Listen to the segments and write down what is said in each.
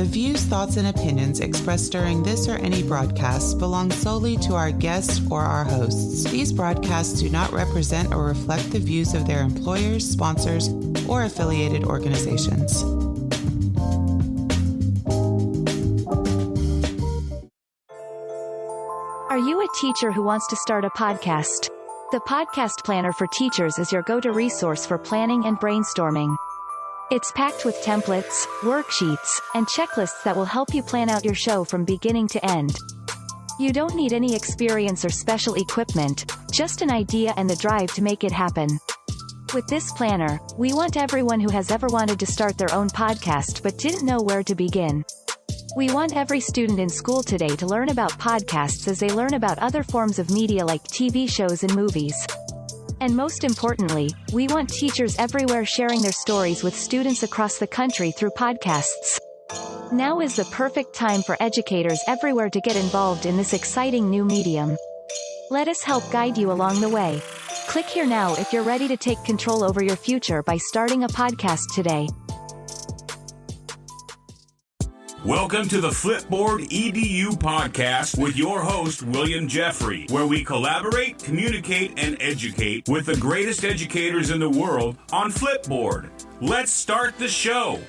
The views, thoughts, and opinions expressed during this or any broadcast belong solely to our guests or our hosts. These broadcasts do not represent or reflect the views of their employers, sponsors, or affiliated organizations. Are you a teacher who wants to start a podcast? The Podcast Planner for Teachers is your go-to resource for planning and brainstorming. It's packed with templates, worksheets, and checklists that will help you plan out your show from beginning to end. You don't need any experience or special equipment, just an idea and the drive to make it happen. With this planner, we want everyone who has ever wanted to start their own podcast but didn't know where to begin. We want every student in school today to learn about podcasts as they learn about other forms of media like TV shows and movies. And most importantly, we want teachers everywhere sharing their stories with students across the country through podcasts. Now is the perfect time for educators everywhere to get involved in this exciting new medium. Let us help guide you along the way. Click here now if you're ready to take control over your future by starting a podcast today. Welcome to the Flipboard EDU podcast with your host, William Jeffrey, where we collaborate, communicate, and educate with the greatest educators in the world on Flipboard. Let's start the show.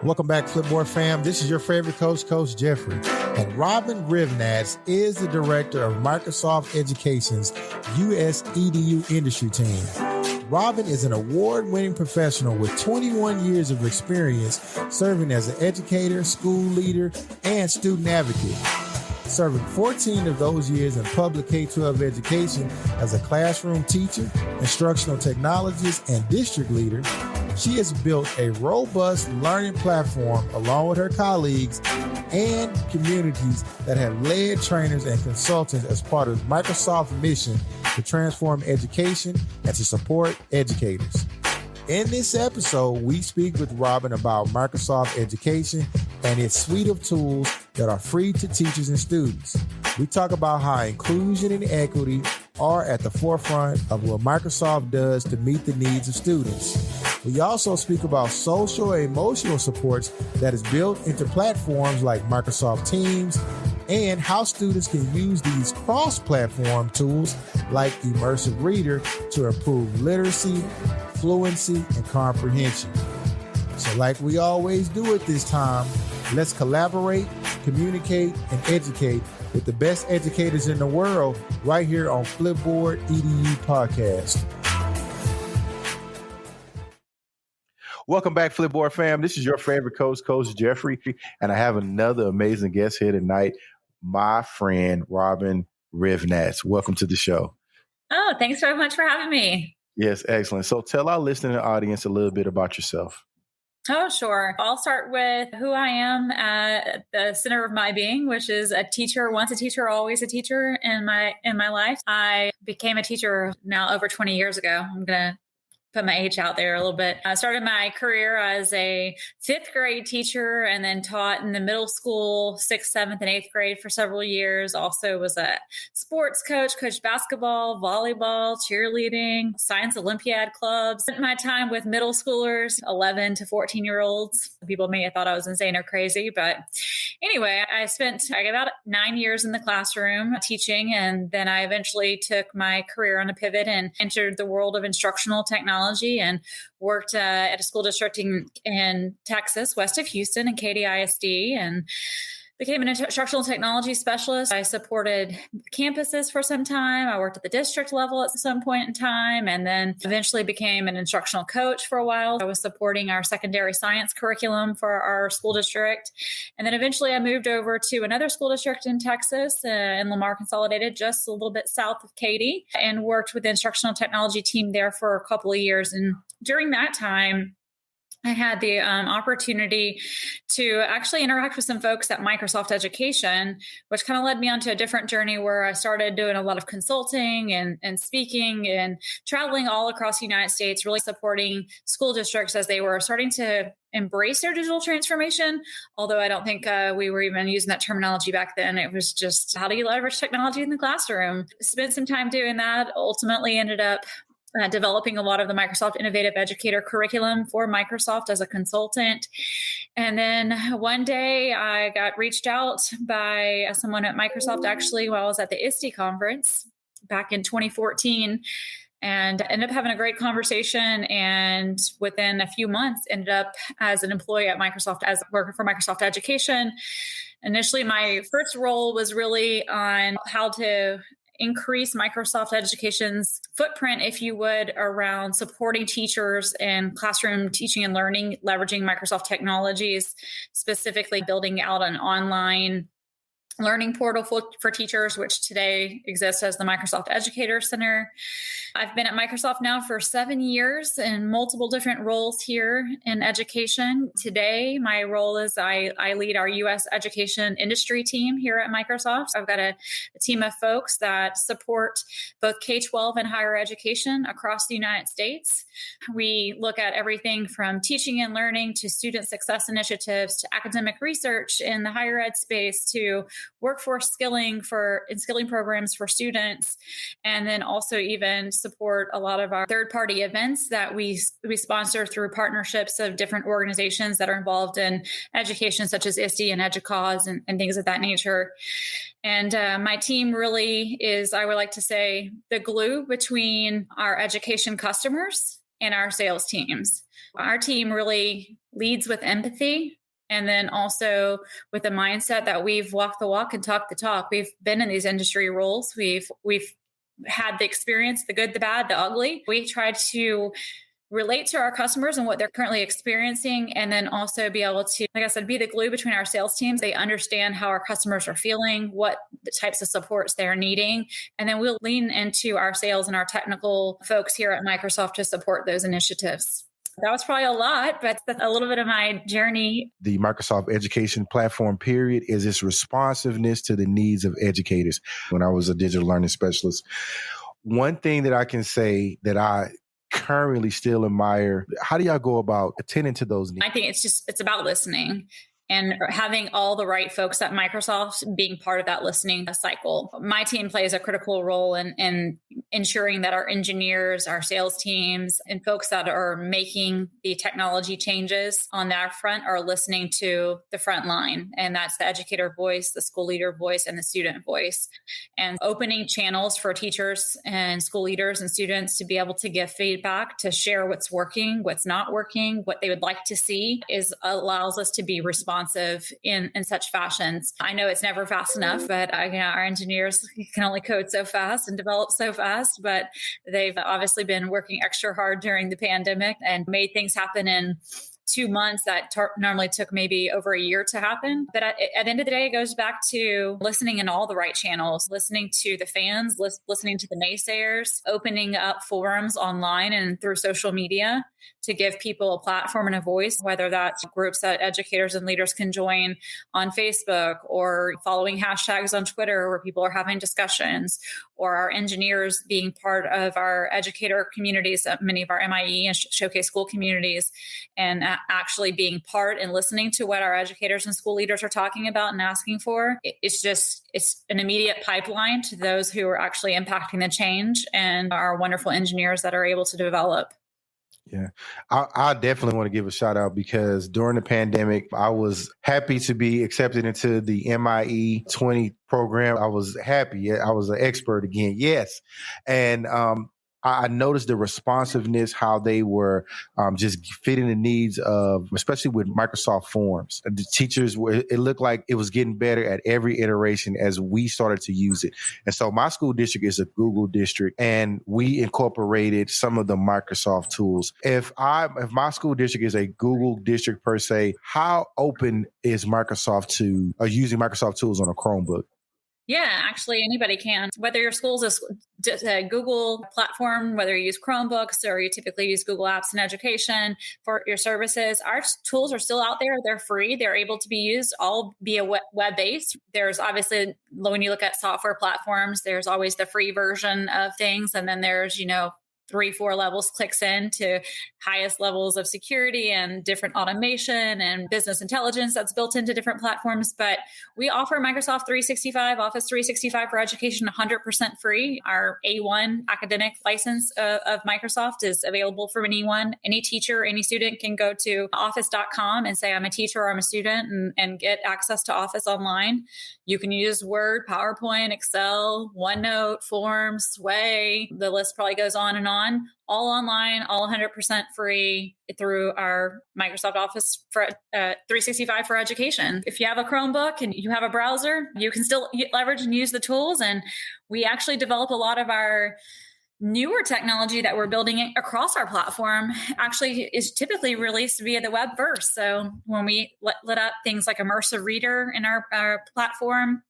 Welcome back, Flipboard fam. This is your favorite coach, Coach Jeffrey. And Robyn Hrivnatz is the director of Microsoft Education's US EDU industry team. Robyn is an award-winning professional with 21 years of experience serving as an educator, school leader, and student advocate. Serving 14 of those years in public K-12 education as a classroom teacher, instructional technologist, and district leader, she has built a robust learning platform along with her colleagues and communities that have led trainers and consultants as part of Microsoft's mission to transform education and to support educators. In this episode, we speak with Robyn about Microsoft Education and its suite of tools that are free to teachers and students. We talk about how inclusion and equity are at the forefront of what Microsoft does to meet the needs of students. We also speak about social and emotional supports that is built into platforms like Microsoft Teams and how students can use these cross-platform tools like Immersive Reader to improve literacy, fluency, and comprehension. So like we always do at this time, let's collaborate, communicate, and educate with the best educators in the world right here on Flipboard EDU Podcast. Welcome back, Flipboard fam. This is your favorite coach, Coach Jeffrey, and I have another amazing guest here tonight, my friend, Robyn Hrivnatz. Welcome to the show. Oh, thanks very much for having me. Yes, excellent. So tell our listening audience a little bit about yourself. Oh, sure. I'll start with who I am at the center of my being, which is a teacher, once a teacher, always a teacher in my life. I became a teacher now over 20 years ago. I'm going to put my age out there a little bit. I started my career as a 5th grade teacher and then taught in the middle school, 6th, 7th, and 8th grade for several years. Also was a sports coach, coached basketball, volleyball, cheerleading, science Olympiad clubs. Spent my time with middle schoolers, 11 to 14-year-olds. People may have thought I was insane or crazy, but anyway, I spent about 9 years in the classroom teaching, and then I eventually took my career on a pivot and entered the world of instructional technology and worked at a school district in Texas, west of Houston, in Katy ISD, and became an instructional technology specialist. I supported campuses for some time. I worked at the district level at some point in time, and then eventually became an instructional coach for a while. I was supporting our secondary science curriculum for our school district. And then eventually I moved over to another school district in Texas, in Lamar Consolidated, just a little bit south of Katy, and worked with the instructional technology team there for a couple of years. And during that time, I had the opportunity to actually interact with some folks at Microsoft Education, which kind of led me onto a different journey where I started doing a lot of consulting and speaking and traveling all across the United States, really supporting school districts as they were starting to embrace their digital transformation. Although I don't think we were even using that terminology back then. It was just, how do you leverage technology in the classroom? Spent some time doing that, ultimately ended up developing a lot of the Microsoft Innovative Educator curriculum for Microsoft as a consultant. And then one day I got reached out by someone at Microsoft, actually, while I was at the ISTE conference back in 2014, and ended up having a great conversation. And within a few months, ended up as an employee at Microsoft, as working for Microsoft Education. Initially, my first role was really on how to increase Microsoft Education's footprint, if you would, around supporting teachers in classroom teaching and learning, leveraging Microsoft technologies, specifically building out an online learning portal for teachers, which today exists as the Microsoft Educator Center. I've been at Microsoft now for 7 years in multiple different roles here in education. Today, my role is I lead our U.S. education industry team here at Microsoft. I've got a team of folks that support both K-12 and higher education across the United States. We look at everything from teaching and learning to student success initiatives to academic research in the higher ed space to workforce skilling programs for students, and then also even support a lot of our third-party events that we sponsor through partnerships of different organizations that are involved in education, such as ISTE and EDUCAUSE and things of that nature. And my team really is, I would like to say, the glue between our education customers and our sales teams. Our team really leads with empathy, and then also with the mindset that we've walked the walk and talked the talk. We've been in these industry roles. We've had the experience, the good, the bad, the ugly. We try to relate to our customers and what they're currently experiencing, and then also be able to, like I said, be the glue between our sales teams. They understand how our customers are feeling, what the types of supports they're needing, and then we'll lean into our sales and our technical folks here at Microsoft to support those initiatives. That was probably a lot, but that's a little bit of my journey. The Microsoft Education Platform, period, is its responsiveness to the needs of educators. When I was a digital learning specialist, one thing that I can say that I currently still admire, how do y'all go about attending to those needs? I think it's about listening and having all the right folks at Microsoft being part of that listening cycle. My team plays a critical role in ensuring that our engineers, our sales teams, and folks that are making the technology changes on that front are listening to the front line. And that's the educator voice, the school leader voice, and the student voice. And opening channels for teachers and school leaders and students to be able to give feedback, to share what's working, what's not working, what they would like to see, allows us to be responsive in such fashions. I know it's never fast enough, but our engineers can only code so fast and develop so fast, but they've obviously been working extra hard during the pandemic and made things happen in 2 months that normally took maybe over a year to happen. But at the end of the day, it goes back to listening in all the right channels, listening to the fans, listening to the naysayers, opening up forums online and through social media to give people a platform and a voice, whether that's groups that educators and leaders can join on Facebook, or following hashtags on Twitter where people are having discussions, or our engineers being part of our educator communities, many of our MIE and Showcase School communities, and actually being part and listening to what our educators and school leaders are talking about and asking for. It's an immediate pipeline to those who are actually impacting the change and our wonderful engineers that are able to develop. Yeah, I definitely want to give a shout out, because during the pandemic, I was happy to be accepted into the MIE 20 program. I was happy. I was an expert again. Yes. And I noticed the responsiveness, how they were just fitting the needs of, especially with Microsoft Forms. The teachers it looked like it was getting better at every iteration as we started to use it. And so my school district is a Google district, and we incorporated some of the Microsoft tools. If my school district is a Google district per se, how open is Microsoft to using Microsoft tools on a Chromebook? Yeah, actually, anybody can. Whether your school's a Google platform, whether you use Chromebooks or you typically use Google Apps in education for your services, our tools are still out there. They're free. They're able to be used all via web-based. There's obviously, when you look at software platforms, there's always the free version of things. And then there's, 3-4 levels clicks in to highest levels of security and different automation and business intelligence that's built into different platforms. But we offer Microsoft 365, Office 365 for education 100% free. Our A1 academic license of Microsoft is available for anyone. Any teacher, any student can go to office.com and say, I'm a teacher or I'm a student, and get access to Office online. You can use Word, PowerPoint, Excel, OneNote, Forms, Sway. The list probably goes on and on. All online, all 100% free through our Microsoft Office for 365 for education. If you have a Chromebook and you have a browser, you can still leverage and use the tools. And we actually develop a lot of our newer technology that we're building across our platform actually is typically released via the web first. So when we lit up things like Immersive Reader in our platform,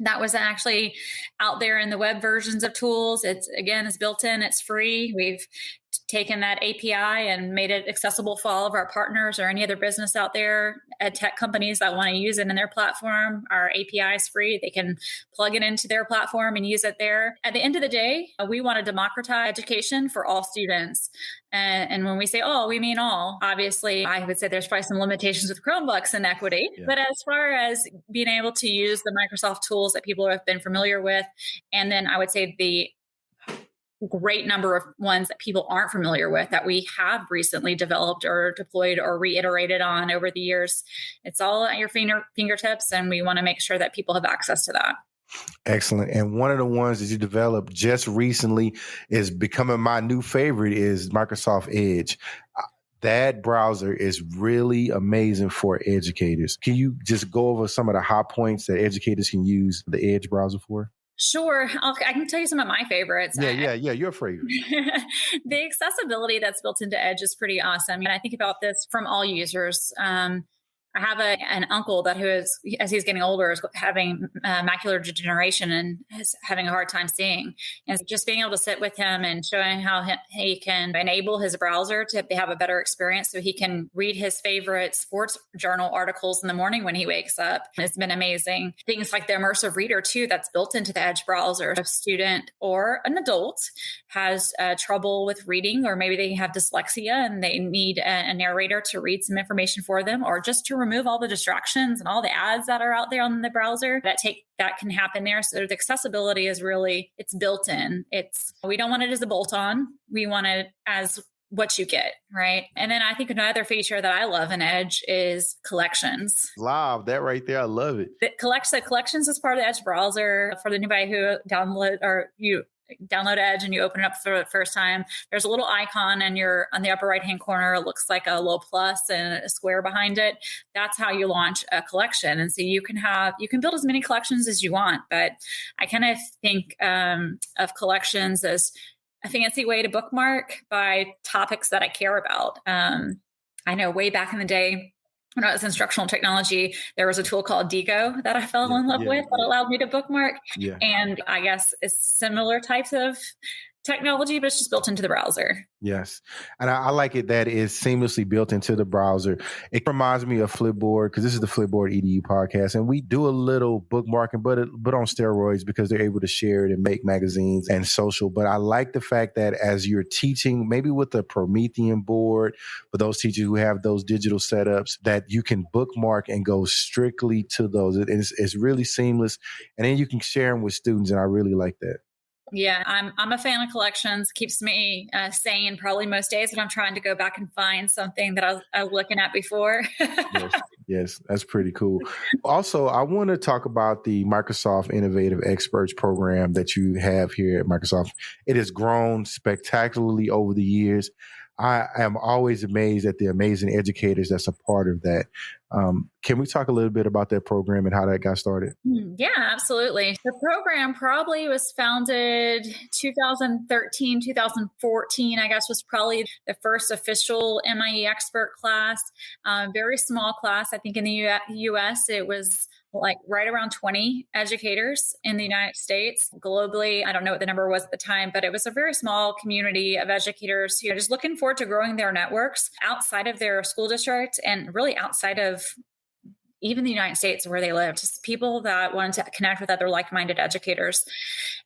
that was actually out there in the web versions of tools. It's built in, it's free. We've taken that API and made it accessible for all of our partners or any other business out there, tech companies that want to use it in their platform. Our API is free. They can plug it into their platform and use it there. At the end of the day, we want to democratize education for all students. And when we say all, we mean all. Obviously, I would say there's probably some limitations with Chromebooks and equity. Yeah. But as far as being able to use the Microsoft tools that people have been familiar with, and then I would say the great number of ones that people aren't familiar with that we have recently developed or deployed or reiterated on over the years. It's all at your fingertips, and we want to make sure that people have access to that. Excellent. And one of the ones that you developed just recently is becoming my new favorite is Microsoft Edge. That browser is really amazing for educators. Can you just go over some of the high points that educators can use the Edge browser for? Sure. I can tell you some of my favorites. Yeah. Your favorite. The accessibility that's built into Edge is pretty awesome. And I think about this from all users. I have an uncle that who is, as he's getting older, is having macular degeneration and is having a hard time seeing. And just being able to sit with him and showing how he can enable his browser to have a better experience so he can read his favorite sports journal articles in the morning when he wakes up. It's been amazing. Things like the Immersive Reader, too, that's built into the Edge browser. If a student or an adult has trouble with reading, or maybe they have dyslexia and they need a narrator to read some information for them, or just to remove all the distractions and all the ads that are out there on the browser that can happen there. So the accessibility is really, it's built in. We don't want it as a bolt on. We want it as what you get, right? And then I think another feature that I love in Edge is collections. Wow, that right there, I love it. Collections is part of the Edge browser. For anybody who download Edge and you open it up for the first time, there's a little icon and you're on the upper right-hand corner. It looks like a little plus and a square behind it. That's how you launch a collection. And so you can build as many collections as you want, but I kind of think of collections as a fancy way to bookmark by topics that I care about. I know way back in the day, when I was in instructional technology, there was a tool called Digo that I fell in love with that allowed me to bookmark. Yeah. And I guess it's similar types of technology, but it's just built into the browser. Yes. And I like it that it's seamlessly built into the browser. It reminds me of Flipboard, because this is the Flipboard EDU podcast, and we do a little bookmarking, but on steroids, because they're able to share it and make magazines and social. But I like the fact that as you're teaching, maybe with a Promethean board, for those teachers who have those digital setups, that you can bookmark and go strictly to those. It's really seamless. And then you can share them with students. And I really like that. Yeah, I'm a fan of collections. Keeps me sane probably most days when I'm trying to go back and find something that I was looking at before. Yes, that's pretty cool. Also, I want to talk about the Microsoft Innovative Experts program that you have here at Microsoft. It has grown spectacularly over the years. I am always amazed at the amazing educators that's a part of that. Can we talk a little bit about that program and how that got started? Yeah, absolutely. The program probably was founded 2013, 2014, I guess, was probably the first official MIE expert class. Very small class. I think in the U.S. it was like right around 20 educators in the United States. Globally, I don't know what the number was at the time, but it was a very small community of educators who are just looking forward to growing their networks outside of their school district and really outside of even the United States where they live, just people that wanted to connect with other like-minded educators.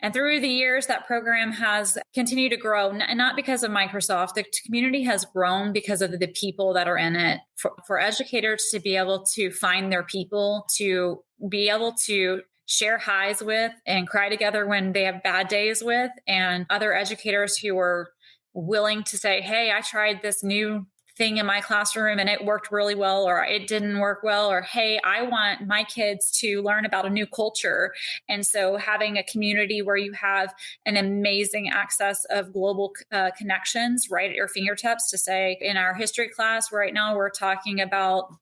And through the years, that program has continued to grow, and not because of Microsoft. The community has grown because of the people that are in it. For educators to be able to find their people, to be able to share highs with and cry together when they have bad days with, and other educators who are willing to say, hey, I tried this new thing in my classroom and it worked really well, or it didn't work well, or hey, I want my kids to learn about a new culture. And so having a community where you have an amazing access of global connections right at your fingertips to say, in our history class right now, we're talking about,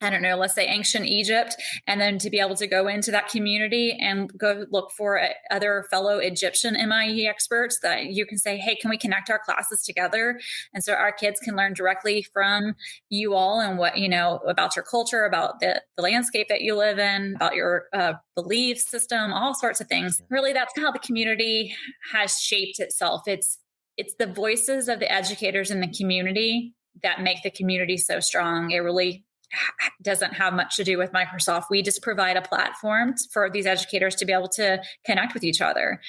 I don't know, let's say ancient Egypt, and then to be able to go into that community and go look for other fellow Egyptian MIE experts that you can say, hey, can we connect our classes together? And so our kids can learn directly from you all and what, about your culture, about the landscape that you live in, about your belief system, all sorts of things. Really, that's how the community has shaped itself. It's the voices of the educators in the community that make the community so strong. It really doesn't have much to do with Microsoft. We just provide a platform for these educators to be able to connect with each other.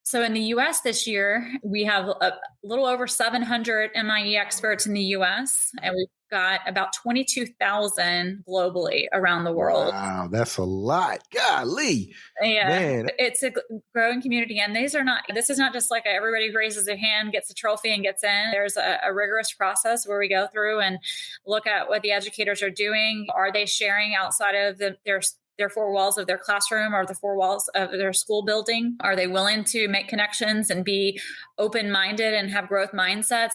So in the US this year, we have a little over 700 MIE experts in the US, and we've got about 22,000 globally around the world. Wow, that's a lot. Golly. Yeah, man. It's a growing community. And this is not just like everybody raises their hand, gets a trophy and gets in. There's a rigorous process where we go through and look at what the educators are doing. Are they sharing outside of their four walls of their classroom or the four walls of their school building? Are they willing to make connections and be open-minded and have growth mindsets?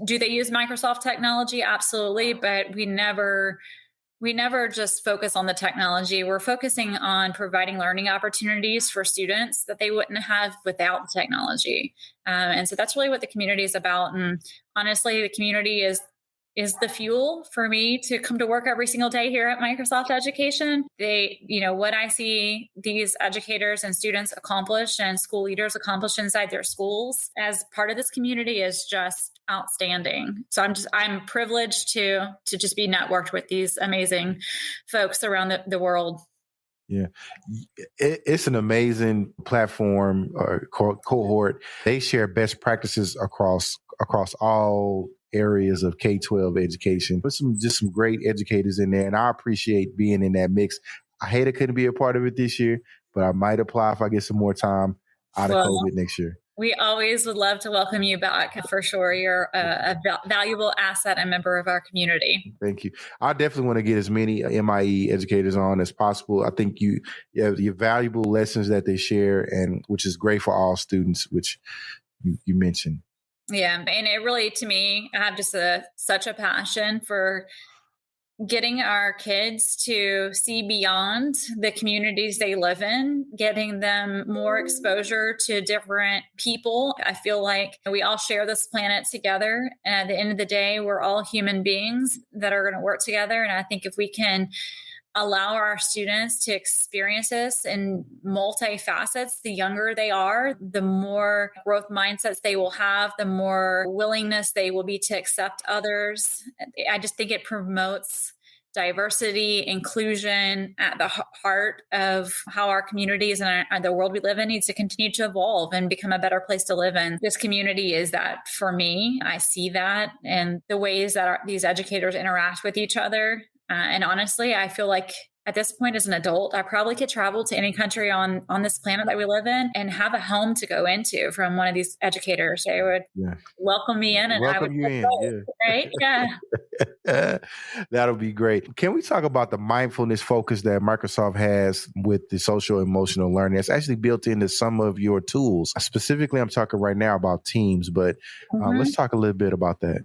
Do they use Microsoft technology? Absolutely. But we never just focus on the technology. We're focusing on providing learning opportunities for students that they wouldn't have without the technology. And so that's really what the community is about. And honestly, the community is the fuel for me to come to work every single day here at Microsoft Education. What I see these educators and students accomplish and school leaders accomplish inside their schools as part of this community is just outstanding. So I'm privileged to just be networked with these amazing folks around the world. Yeah, it's an amazing platform or cohort. They share best practices across all areas of K-12 education. Put some great educators in there, and I appreciate being in that mix. I hate I couldn't be a part of it this year, but I might apply if I get some more time out of COVID next year. We always would love to welcome you back for sure. You're a valuable asset and member of our community. Thank you. I definitely want to get as many MIE educators on as possible. I think you have the valuable lessons that they share, and which is great for all students, which you mentioned. Yeah. And it really, to me, I have just such a passion for getting our kids to see beyond the communities they live in, getting them more exposure to different people. I feel like we all share this planet together. And at the end of the day, we're all human beings that are going to work together. And I think if we can allow our students to experience this in multi-facets, the younger they are, the more growth mindsets they will have, the more willingness they will be to accept others. I just think it promotes diversity, inclusion at the heart of how our communities and the world we live in needs to continue to evolve and become a better place to live in. This community is that for me. I see that and the ways that these educators interact with each other. And honestly, I feel like at this point as an adult, I probably could travel to any country on this planet that we live in and have a home to go into from one of these educators. They would welcome me in and welcome I would you in. right? Yeah. That'll be great. Can we talk about the mindfulness focus that Microsoft has with the social emotional learning? It's actually built into some of your tools. Specifically, I'm talking right now about Teams, but let's talk a little bit about that.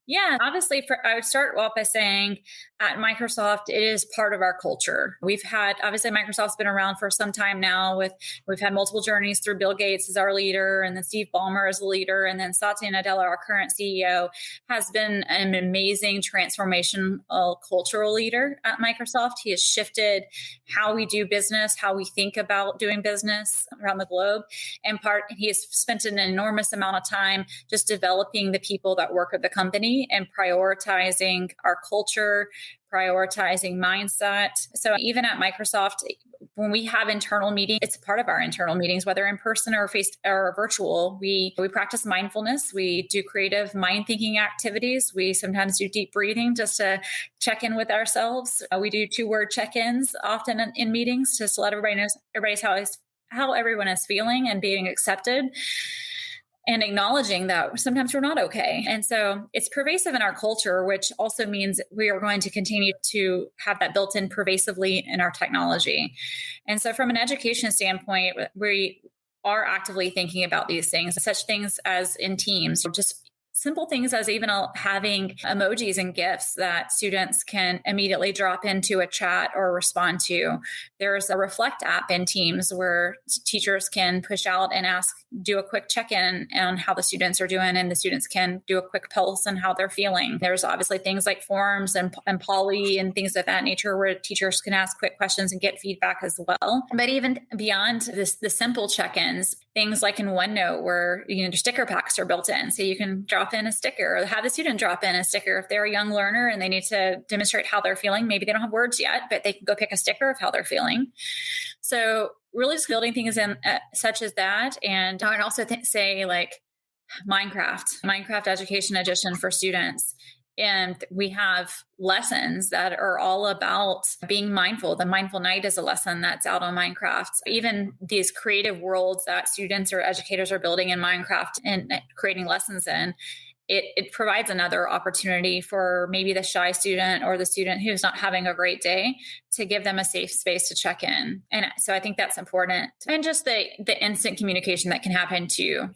Yeah, obviously, I would start off by saying at Microsoft, it is part of our culture. Obviously, Microsoft's been around for some time now. We've had multiple journeys through Bill Gates as our leader, and then Steve Ballmer as the leader, and then Satya Nadella, our current CEO, has been an amazing transformational cultural leader at Microsoft. He has shifted how we do business, how we think about doing business around the globe. He has spent an enormous amount of time just developing the people that work at the company and prioritizing our culture, prioritizing mindset. So even at Microsoft, when we have internal meetings, it's part of our internal meetings, whether in person or or virtual. We practice mindfulness. We do creative mind thinking activities. We sometimes do deep breathing just to check in with ourselves. We do 2-word check-ins often in meetings just to let everybody know how everyone is feeling and being accepted, and acknowledging that sometimes we're not okay. And so it's pervasive in our culture, which also means we are going to continue to have that built in pervasively in our technology. And so from an education standpoint, we are actively thinking about these things, such things as in Teams, or just simple things as even having emojis and GIFs that students can immediately drop into a chat or respond to. There's a Reflect app in Teams where teachers can push out and do a quick check-in on how the students are doing, and the students can do a quick pulse on how they're feeling. There's obviously things like forums and Poly and things of that nature where teachers can ask quick questions and get feedback as well. But even beyond this, the simple check-ins, things like in OneNote where sticker packs are built in, so you can drop in a sticker or have the student drop in a sticker if they're a young learner and they need to demonstrate how they're feeling. Maybe they don't have words yet, but they can go pick a sticker of how they're feeling. So really just building things in such as that. And I would also say like Minecraft Education Edition for students. And we have lessons that are all about being mindful. The Mindful Night is a lesson that's out on Minecraft. Even these creative worlds that students or educators are building in Minecraft and creating lessons in, it provides another opportunity for maybe the shy student or the student who's not having a great day to give them a safe space to check in. And so I think that's important. And just the instant communication that can happen too.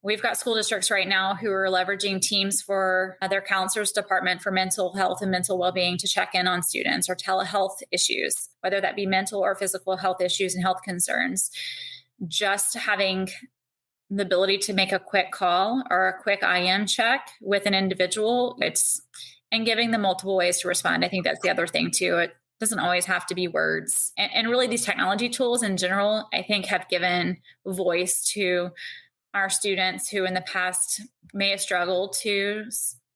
We've got school districts right now who are leveraging Teams for their counselors department for mental health and mental well-being to check in on students, or telehealth issues, whether that be mental or physical health issues and health concerns. Just having the ability to make a quick call or a quick IM check with an individual, and giving them multiple ways to respond. I think that's the other thing too. It doesn't always have to be words. And really these technology tools in general, I think have given voice to our students who in the past may have struggled to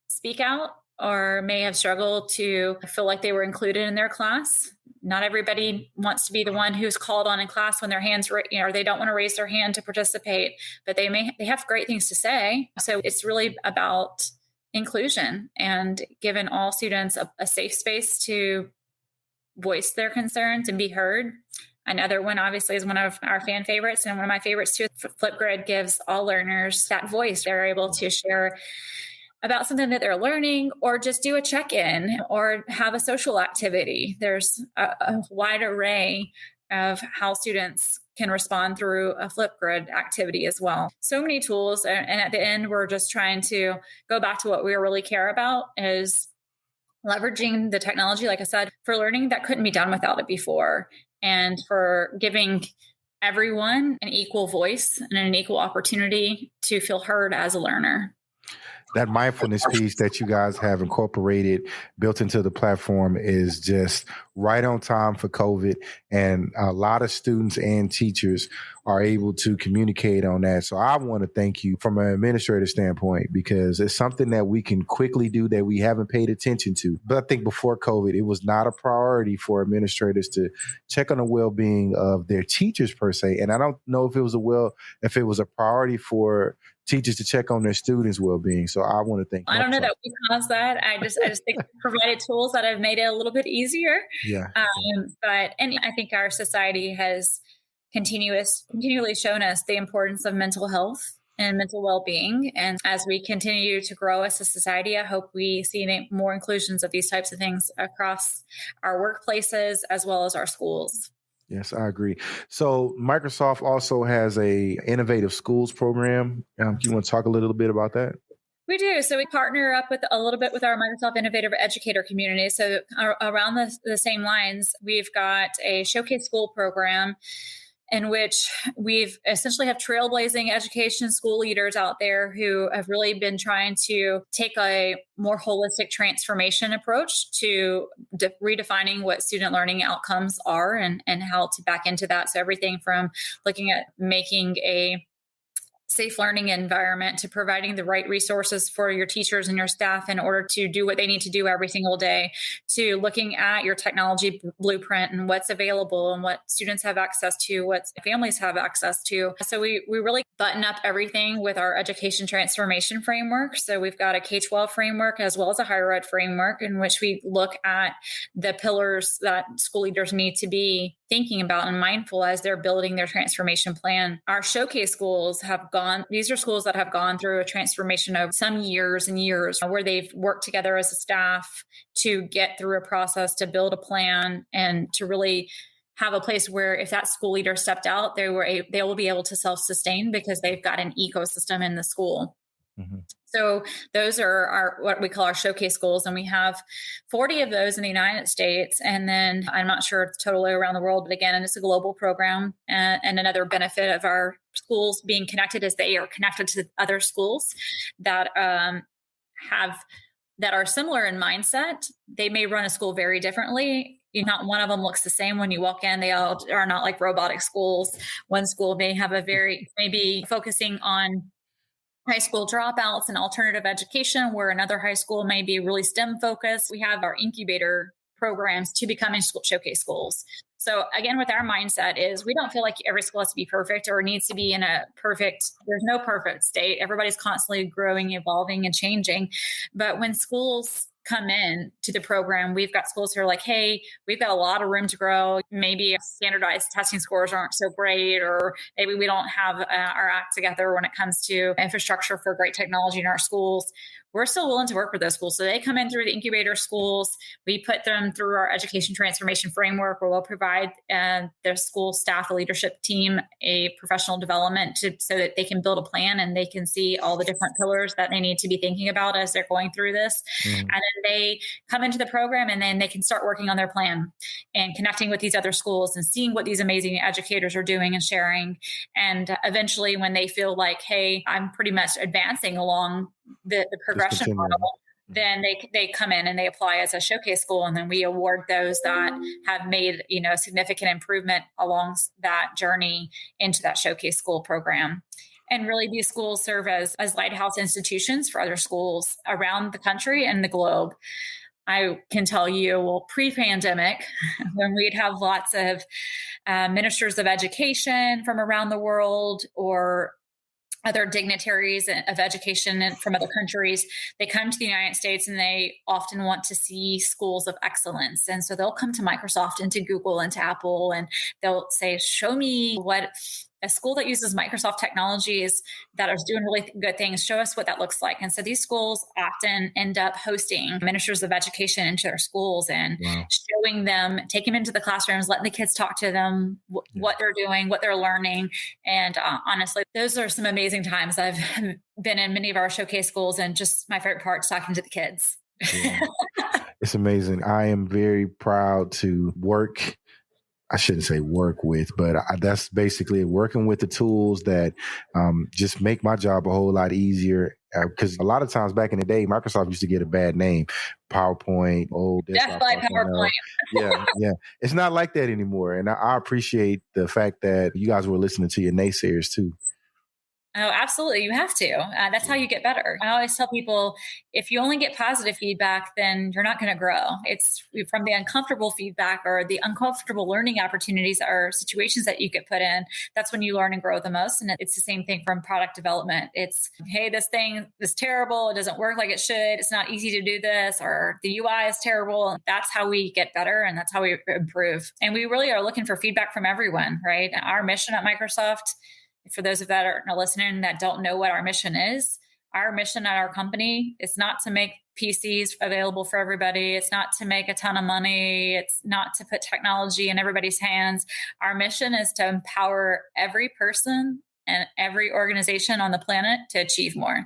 speak out or may have struggled to feel like they were included in their class. Not everybody wants to be the one who's called on in class when their hands, or they don't want to raise their hand to participate, but they have great things to say. So it's really about inclusion and giving all students a safe space to voice their concerns and be heard. Another one obviously is one of our fan favorites, and one of my favorites too. Flipgrid gives all learners that voice. They're able to share about something that they're learning, or just do a check-in, or have a social activity. There's a wide array of how students can respond through a Flipgrid activity as well. So many tools. And at the end, we're just trying to go back to what we really care about, is leveraging the technology, like I said, for learning that couldn't be done without it before, and for giving everyone an equal voice and an equal opportunity to feel heard as a learner. That mindfulness piece that you guys have incorporated, built into the platform, is just right on time for COVID. And a lot of students and teachers are able to communicate on that. So I want to thank you from an administrative standpoint, because it's something that we can quickly do that we haven't paid attention to. But I think before COVID, it was not a priority for administrators to check on the well-being of their teachers per se. And I don't know if it was a priority for teachers to check on their students' well-being. So I want to thank you. I don't know that we caused that. I just think we provided tools that have made it a little bit easier. Yeah. And I think our society has continually shown us the importance of mental health and mental well-being. And as we continue to grow as a society, I hope we see more inclusions of these types of things across our workplaces as well as our schools. Yes, I agree. So Microsoft also has a innovative schools program. Do you want to talk a little bit about that? We do. So we partner up with a little bit with our Microsoft Innovative Educator community. So around the same lines, we've got a Showcase School program in which we've essentially have trailblazing education school leaders out there who have really been trying to take a more holistic transformation approach to redefining what student learning outcomes are and how to back into that. So everything from looking at making a safe learning environment to providing the right resources for your teachers and your staff in order to do what they need to do every single day, to looking at your technology blueprint and what's available and what students have access to, what families have access to. So we really button up everything with our education transformation framework. So we've got a K-12 framework as well as a higher ed framework in which we look at the pillars that school leaders need to be thinking about and mindful as they're building their transformation plan. Our showcase schools these are schools that have gone through a transformation of some years and years where they've worked together as a staff to get through a process to build a plan and to really have a place where if that school leader stepped out, they will be able to self-sustain because they've got an ecosystem in the school. Mm-hmm. So those are what we call our showcase schools. And we have 40 of those in the United States. And then I'm not sure it's totally around the world, but again, it's a global program. And another benefit of our schools being connected is they are connected to other schools that are similar in mindset. They may run a school very differently. Not one of them looks the same when you walk in. They all are not like robotic schools. One school may have maybe focusing on high school dropouts and alternative education, where another high school may be really STEM focused. We have our incubator programs to becoming showcase schools. So again, with our mindset is we don't feel like every school has to be perfect or needs to be there's no perfect state. Everybody's constantly growing, evolving, and changing. But when schools come in to the program, we've got schools who are like, hey, we've got a lot of room to grow. Maybe standardized testing scores aren't so great, or maybe we don't have our act together when it comes to infrastructure for great technology in our schools. We're still willing to work with those schools. So they come in through the incubator schools. We put them through our education transformation framework, where we'll provide their school staff, the leadership team, a professional development so that they can build a plan and they can see all the different pillars that they need to be thinking about as they're going through this. Mm. And then they come into the program and then they can start working on their plan and connecting with these other schools and seeing what these amazing educators are doing and sharing. And eventually when they feel like, hey, I'm pretty much advancing along the progression model, then they come in and they apply as a showcase school. And then we award those that have made, a significant improvement along that journey into that showcase school program. And really these schools serve as lighthouse institutions for other schools around the country and the globe. I can tell you, pre-pandemic, when we'd have lots of ministers of education from around the world or other dignitaries of education from other countries, they come to the United States and they often want to see schools of excellence. And so they'll come to Microsoft and to Google and to Apple, and they'll say, show me what a school that uses Microsoft technologies that are doing really good things, show us what that looks like. And so these schools often end up hosting ministers of education into their schools and showing them, taking them into the classrooms, letting the kids talk to them, what they're doing, what they're learning. And honestly, those are some amazing times. I've been in many of our showcase schools, and just my favorite part is talking to the kids. Yeah. It's amazing. I am very proud to I shouldn't say work with, but that's basically working with the tools that just make my job a whole lot easier. Because a lot of times back in the day, Microsoft used to get a bad name. PowerPoint, Death by PowerPoint. Yeah. It's not like that anymore. And I appreciate the fact that you guys were listening to your naysayers too. Oh, absolutely. You have to. That's how you get better. I always tell people, if you only get positive feedback, then you're not going to grow. It's from the uncomfortable feedback or the uncomfortable learning opportunities or situations that you get put in. That's when you learn and grow the most. And it's the same thing from product development. It's, hey, this thing is terrible. It doesn't work like it should. It's not easy to do this, or the UI is terrible. That's how we get better. And that's how we improve. And we really are looking for feedback from everyone, right? Our mission at Microsoft, for those of that are listening that don't know what our mission is, our mission at our company is not to make PCs available for everybody. It's not to make a ton of money. It's not to put technology in everybody's hands. Our mission is to empower every person and every organization on the planet to achieve more.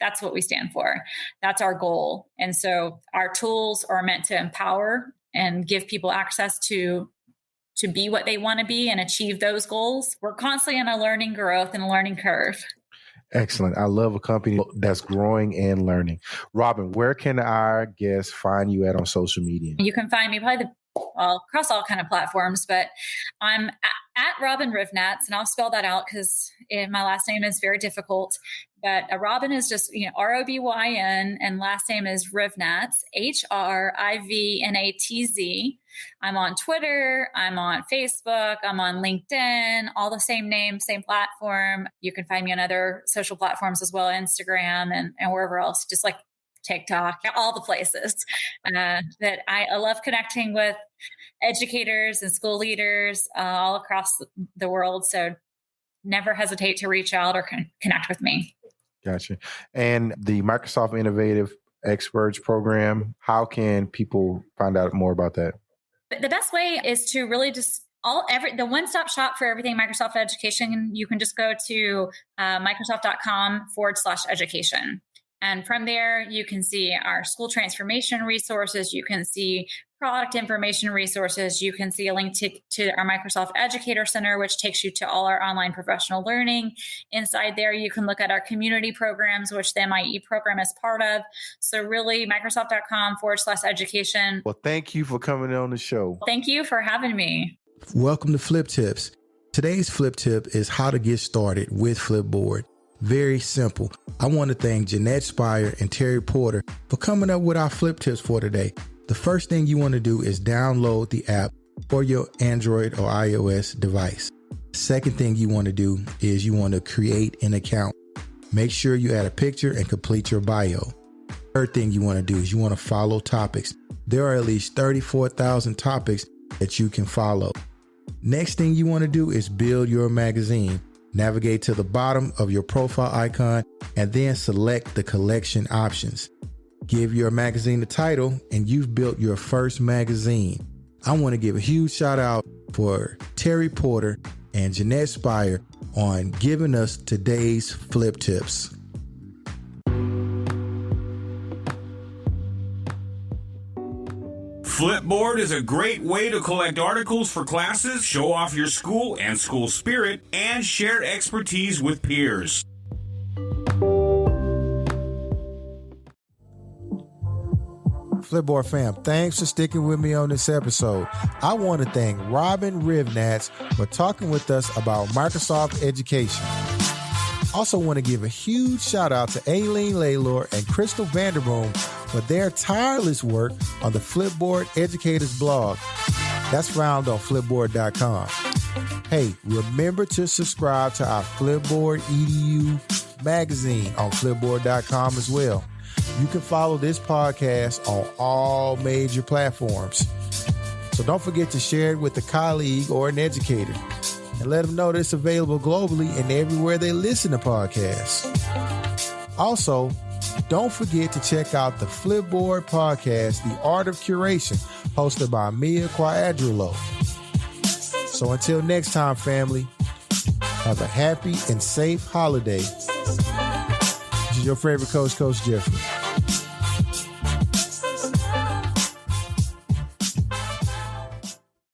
That's what we stand for. That's our goal. And so our tools are meant to empower and give people access to be what they want to be and achieve those goals. We're constantly on a learning growth and a learning curve. Excellent. I love a company that's growing and learning. Robyn, where can our guests find you at on social media? You can find me. Probably the across all kind of platforms, but I'm at Robyn Hrivnatz, and I'll spell that out because my last name is very difficult. But Robyn is just, Robyn, and last name is Hrivnatz, Hrivnatz. I'm on Twitter. I'm on Facebook. I'm on LinkedIn, all the same name, same platform. You can find me on other social platforms as well, Instagram and wherever else, just like TikTok, all the places that I love connecting with educators and school leaders all across the world. So never hesitate to reach out or connect with me. Gotcha. And the Microsoft Innovative Experts Program, how can people find out more about that? The best way is to really just the one-stop shop for everything Microsoft Education. You can just go to Microsoft.com/education. And from there, you can see our school transformation resources. You can see product information resources. You can see a link to our Microsoft Educator Center, which takes you to all our online professional learning. Inside there, you can look at our community programs, which the MIE program is part of. So really, Microsoft.com/education. Well, thank you for coming on the show. Thank you for having me. Welcome to Flip Tips. Today's Flip Tip is how to get started with Flipboard. Very simple. I want to thank Jeanette Spire and Terry Porter for coming up with our Flip Tips for today. The first thing you want to do is download the app for your Android or iOS device. Second thing you want to do is you want to create an account. Make sure you add a picture and complete your bio. Third thing you want to do is you want to follow topics. There are at least 34,000 topics that you can follow. Next thing you want to do is build your magazine. Navigate to the bottom of your profile icon and then select the collection options. Give your magazine a title and you've built your first magazine. I want to give a huge shout out for Terry Porter and Jeanette Spire on giving us today's Flip Tips. Flipboard is a great way to collect articles for classes, show off your school and school spirit, and share expertise with peers. Flipboard fam, thanks for sticking with me on this episode. I want to thank Robyn Hrivnatz for talking with us about Microsoft Education. Also want to give a huge shout out to Aileen Laylor and Crystal Vanderboom for their tireless work on the Flipboard Educators blog. That's found on flipboard.com. Hey, remember to subscribe to our Flipboard EDU magazine on flipboard.com as well. You can follow this podcast on all major platforms. So don't forget to share it with a colleague or an educator and let them know that it's available globally and everywhere they listen to podcasts. Also, don't forget to check out the Flipboard podcast, The Art of Curation, hosted by Mia Quadrulo. So until next time, family, have a happy and safe holiday. This is your favorite coach, Coach Jeffrey.